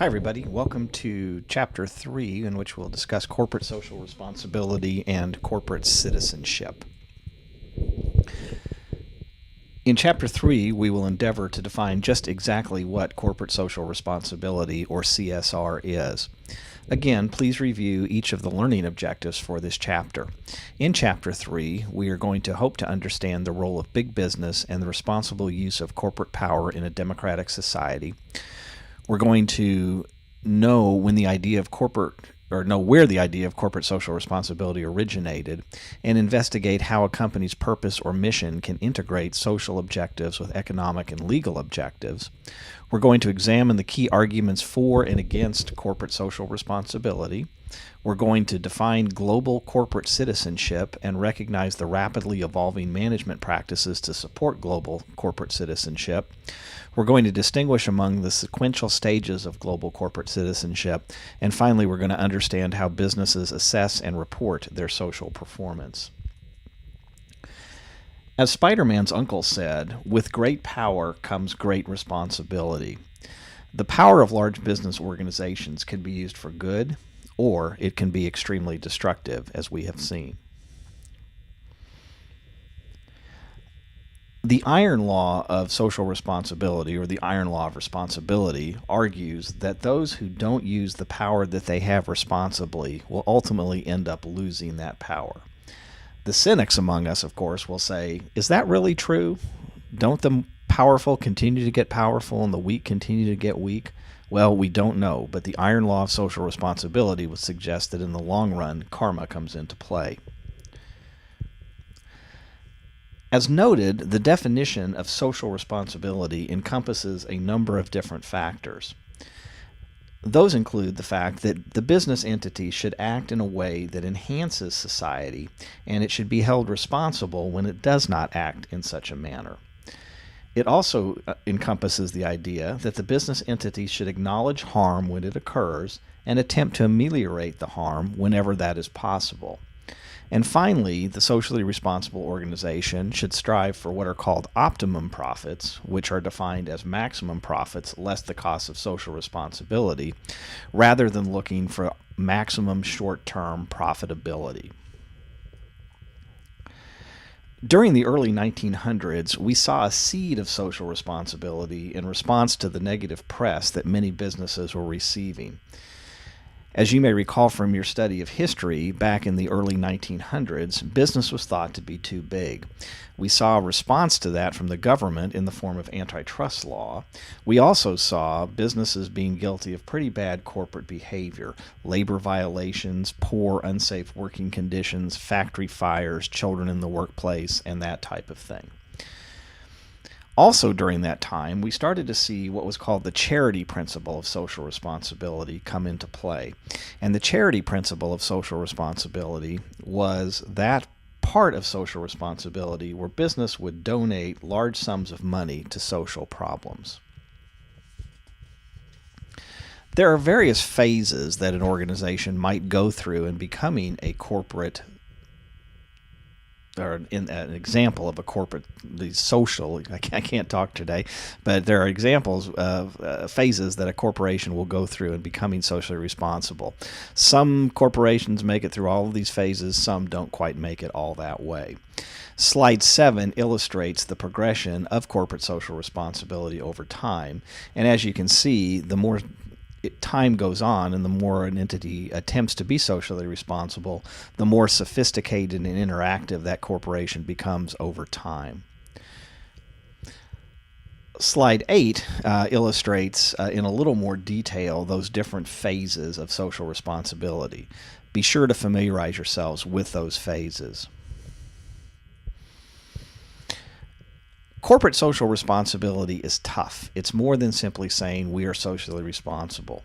Hi, everybody. Welcome to Chapter 3, in which we'll discuss corporate social responsibility and corporate citizenship. In Chapter 3, we will endeavor to define just exactly what corporate social responsibility, or CSR, is. Again, please review each of the learning objectives for this chapter. In Chapter 3, we are going to hope to understand the role of big business and the responsible use of corporate power in a democratic society. We're going to know when the idea of know where the idea of corporate social responsibility originated, and investigate how a company's purpose or mission can integrate social objectives with economic and legal objectives. We're going to examine the key arguments for and against corporate social responsibility. We're going to define global corporate citizenship and recognize the rapidly evolving management practices to support global corporate citizenship. We're going to distinguish among the sequential stages of global corporate citizenship. And finally, we're going to understand how businesses assess and report their social performance. As Spider-Man's uncle said, with great power comes great responsibility. The power of large business organizations can be used for good, or it can be extremely destructive, as we have seen. The iron law of social responsibility, or the iron law of responsibility, argues that those who don't use the power that they have responsibly will ultimately end up losing that power. The cynics among us, of course, will say, is that really true? Don't the powerful continue to get powerful and the weak continue to get weak? Well, we don't know, but the iron law of social responsibility would suggest that in the long run, karma comes into play. As noted, the definition of social responsibility encompasses a number of different factors. Those include the fact that the business entity should act in a way that enhances society, and it should be held responsible when it does not act in such a manner. It also encompasses the idea that the business entity should acknowledge harm when it occurs and attempt to ameliorate the harm whenever that is possible. And finally, the socially responsible organization should strive for what are called optimum profits, which are defined as maximum profits less the cost of social responsibility, rather than looking for maximum short-term profitability. During the early 1900s, we saw a seed of social responsibility in response to the negative press that many businesses were receiving. As you may recall from your study of history, back in the early 1900s, business was thought to be too big. We saw a response to that from the government in the form of antitrust law. We also saw businesses being guilty of pretty bad corporate behavior, labor violations, poor, unsafe working conditions, factory fires, children in the workplace, and that type of thing. Also during that time, we started to see what was called the charity principle of social responsibility come into play. And the charity principle of social responsibility was that part of social responsibility where business would donate large sums of money to social problems. There are various phases that an organization might go through in becoming a corporate, or in an example of a corporate, the social, I can't talk today, but there are examples of phases that a corporation will go through in becoming socially responsible. Some corporations make it through all of these phases, some don't quite make it all that way. Slide 7 illustrates the progression of corporate social responsibility over time, and as you can see, the more time goes on and the more an entity attempts to be socially responsible, the more sophisticated and interactive that corporation becomes over time. Slide 8 illustrates in a little more detail those different phases of social responsibility. Be sure to familiarize yourselves with those phases. Corporate social responsibility is tough. It's more than simply saying we are socially responsible.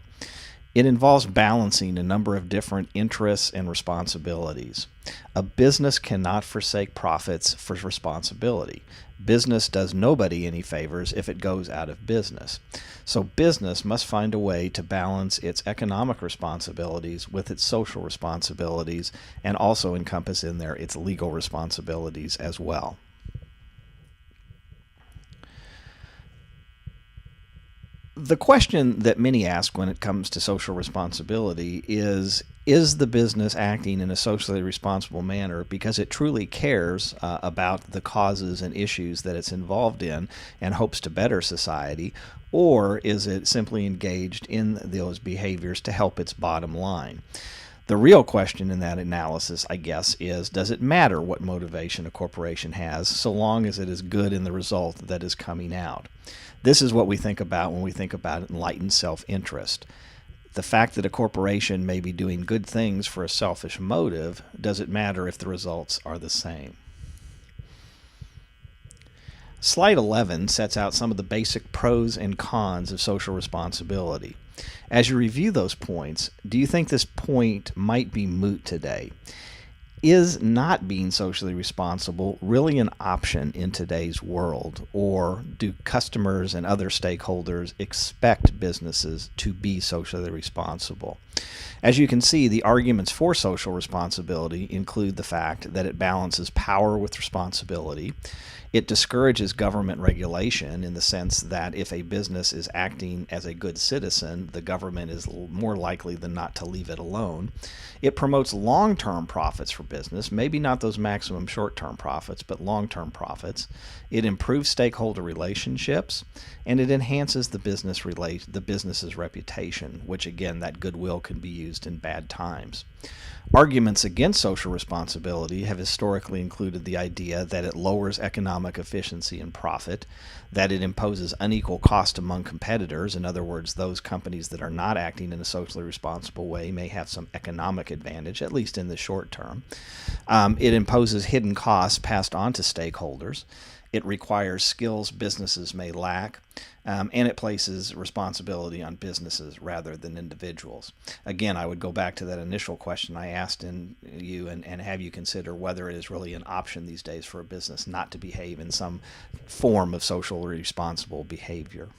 It involves balancing a number of different interests and responsibilities. A business cannot forsake profits for responsibility. Business does nobody any favors if it goes out of business. So business must find a way to balance its economic responsibilities with its social responsibilities, and also encompass in there its legal responsibilities as well. The question that many ask when it comes to social responsibility is the business acting in a socially responsible manner because it truly cares about the causes and issues that it's involved in and hopes to better society, or is it simply engaged in those behaviors to help its bottom line? The real question in that analysis, I guess, is does it matter what motivation a corporation has so long as it is good in the result that is coming out? This is what we think about when we think about enlightened self-interest. The fact that a corporation may be doing good things for a selfish motive, does it matter if the results are the same? Slide 11 sets out some of the basic pros and cons of social responsibility. As you review those points, do you think this point might be moot today? Is not being socially responsible really an option in today's world, or do customers and other stakeholders expect businesses to be socially responsible? As you can see, the arguments for social responsibility include the fact that it balances power with responsibility. It discourages government regulation in the sense that if a business is acting as a good citizen, the government is more likely than not to leave it alone. It promotes long-term profits for business, maybe not those maximum short-term profits, but long-term profits. It improves stakeholder relationships, and it enhances the business's reputation, which again, that goodwill can be used in bad times. Arguments against social responsibility have historically included the idea that it lowers economic efficiency and profit, that it imposes unequal cost among competitors. In other words, those companies that are not acting in a socially responsible way may have some economic advantage, at least in the short term. It imposes hidden costs passed on to stakeholders. It requires skills businesses may lack, and it places responsibility on businesses rather than individuals. Again, I would go back to that initial question I asked you and have you consider whether it is really an option these days for a business not to behave in some form of socially responsible behavior.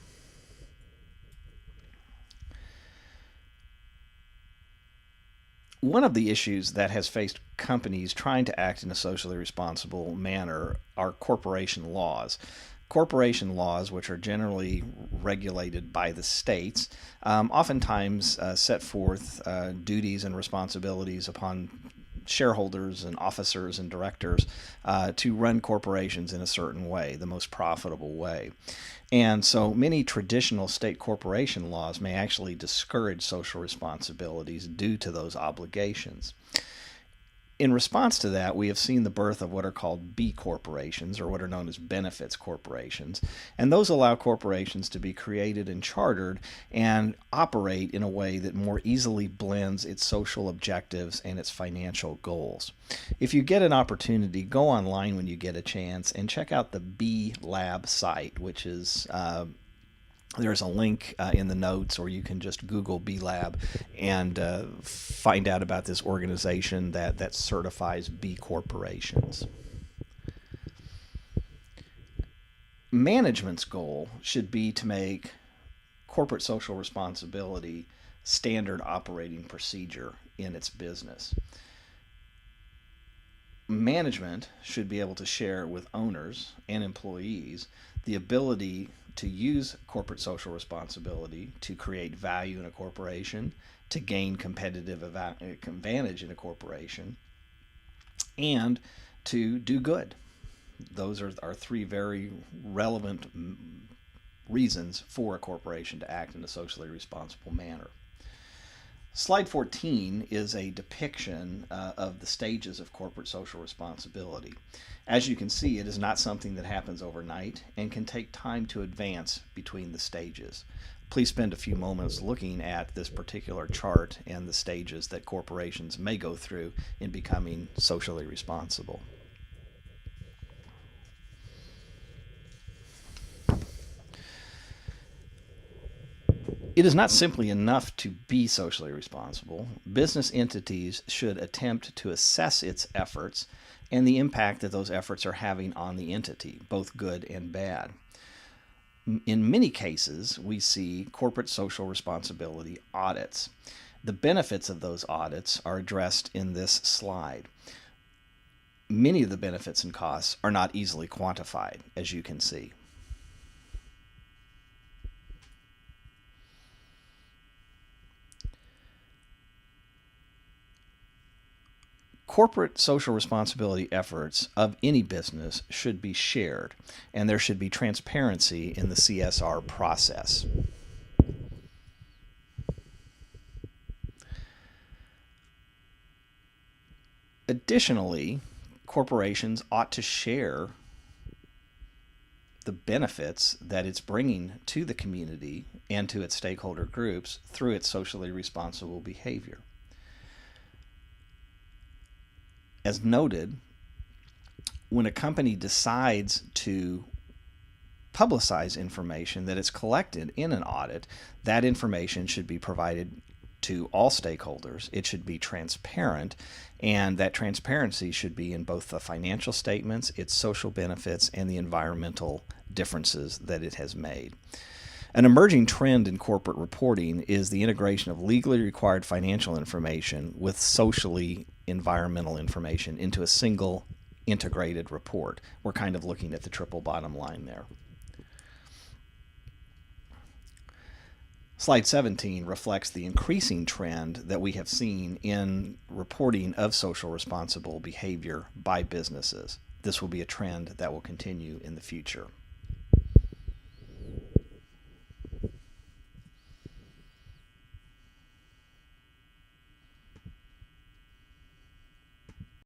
One of the issues that has faced companies trying to act in a socially responsible manner are corporation laws. Corporation laws, which are generally regulated by the states, oftentimes set forth duties and responsibilities upon shareholders and officers and directors to run corporations in a certain way, the most profitable way. And so many traditional state corporation laws may actually discourage social responsibilities due to those obligations. In response to that, we have seen the birth of what are called B corporations, or what are known as benefits corporations. And those allow corporations to be created and chartered and operate in a way that more easily blends its social objectives and its financial goals. If you get an opportunity, go online when you get a chance and check out the B Lab site, which is there's a link in the notes, or you can just Google B Lab and find out about this organization that certifies B corporations. Management's goal should be to make corporate social responsibility standard operating procedure in its business. Management should be able to share with owners and employees the ability to use corporate social responsibility to create value in a corporation, to gain competitive advantage in a corporation, and to do good. Those are three very relevant reasons for a corporation to act in a socially responsible manner. Slide 14 is a depiction of the stages of corporate social responsibility. As you can see, it is not something that happens overnight and can take time to advance between the stages. Please spend a few moments looking at this particular chart and the stages that corporations may go through in becoming socially responsible. It is not simply enough to be socially responsible. Business entities should attempt to assess its efforts and the impact that those efforts are having on the entity, both good and bad. In many cases, we see corporate social responsibility audits. The benefits of those audits are addressed in this slide. Many of the benefits and costs are not easily quantified, as you can see. Corporate social responsibility efforts of any business should be shared, and there should be transparency in the CSR process. Additionally, corporations ought to share the benefits that it's bringing to the community and to its stakeholder groups through its socially responsible behavior. As noted, when a company decides to publicize information that is collected in an audit, that information should be provided to all stakeholders. It should be transparent, and that transparency should be in both the financial statements, its social benefits, and the environmental differences that it has made. An emerging trend in corporate reporting is the integration of legally required financial information with socially environmental information into a single integrated report. We're kind of looking at the triple bottom line there. Slide 17 reflects the increasing trend that we have seen in reporting of social responsible behavior by businesses. This will be a trend that will continue in the future.